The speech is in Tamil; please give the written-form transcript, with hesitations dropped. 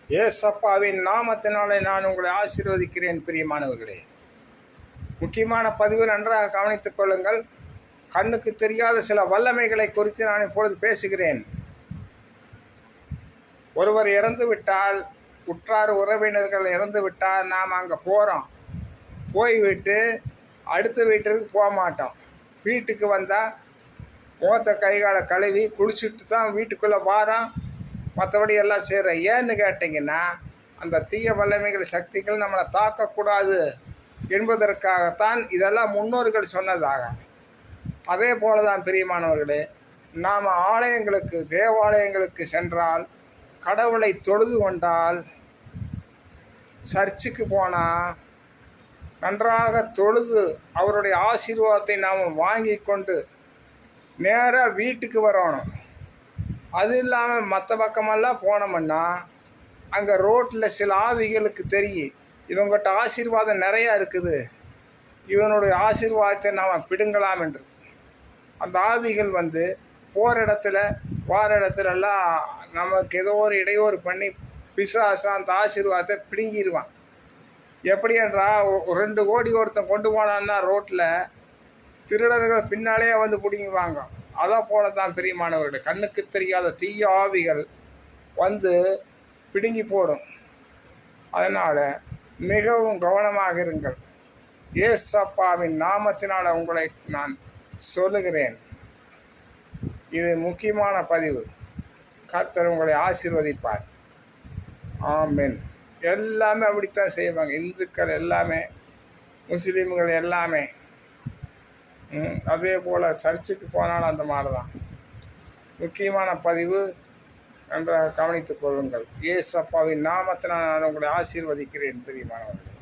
ஏசப்பாவின் நாமத்தினாலே நான் உங்களை ஆசீர்வதிக்கிறேன். பிரியமானவர்களே, முக்கியமான பதிவு நன்றாக கவனித்துக் கொள்ளுங்கள். கண்ணுக்கு தெரியாத சில வல்லமைகளை குறித்து நான் இப்பொழுது பேசுகிறேன். ஒருவர் இறந்து விட்டால், உற்றார் உறவினர்கள் இறந்து விட்டால் நாம் அங்கே போகிறோம். போய்விட்டு அடுத்த வீட்டுக்கு போக மாட்டோம். வீட்டுக்கு வந்தால் முகத்தை கைகாலை கழுவி குளிச்சுட்டு தான் வீட்டுக்குள்ளே வாரோம். மற்றபடி எல்லாம் செய்கிறோம். ஏன்னு கேட்டிங்கன்னா, அந்த தீய வல்லமைகள் சக்திகள் நம்மளை தாக்கக்கூடாது என்பதற்காகத்தான் இதெல்லாம் முன்னோர்கள் சொன்னதாக. அதே போல தான் பிரியமானவர்களே, நாம் ஆலயங்களுக்கு தேவாலயங்களுக்கு சென்றால், கடவுளை தொழுது கொண்டால், சர்ச்சுக்கு போனால் நன்றாக தொழுது அவருடைய ஆசீர்வாதத்தை நாம் வாங்கி கொண்டு நேராக வீட்டுக்கு வரணும். அது இல்லாமல் மற்ற பக்கமெல்லாம் போனோம்னா அங்கே ரோட்டில் சில ஆவிகளுக்கு தெரியும், இவங்ககிட்ட ஆசீர்வாதம் நிறையா இருக்குது, இவனுடைய ஆசீர்வாதத்தை நாம் பிடுங்கலாம் என்று. அந்த ஆவிகள் வந்து போகிற இடத்துல வார இடத்துலலாம் நமக்கு ஏதோ ஒரு இடையூறு பண்ணி பிசாசா அந்த ஆசீர்வாதத்தை பிடுங்கிடுவான். எப்படி என்றால், 2 கோடி ஒருத்தன் கொண்டு போனான்னா ரோட்டில் திருடர்கள் பின்னாலேயே வந்து பிடிங்குவாங்க. அதை போல தான் பிரியமானவர்கள், கண்ணுக்கு தெரியாத தீய ஆவிகள் வந்து பிடுங்கி போடும். அதனால் மிகவும் கவனமாக இருங்கள். ஏசப்பாவின் நாமத்தினால் உங்களை நான் சொல்லுகிறேன். இது முக்கியமான பதிவு. கர்த்தர் உங்களை ஆசீர்வதிப்பார். ஆமென். எல்லாமே அப்படித்தான் செய்வாங்க. இந்துக்கள் எல்லாமே, முஸ்லீம்கள் எல்லாமே. அதே போல் சர்ச்சுக்கு போனாலும் அந்த மாதிரி தான். முக்கியமான பதிவு நன்றாக கவனித்துக் கொள்ளுங்கள். ஏசப்பாவின் நாமத்தினால் நான் உங்களை ஆசீர்வதிக்கிறேன் பிரியமானவர்களே.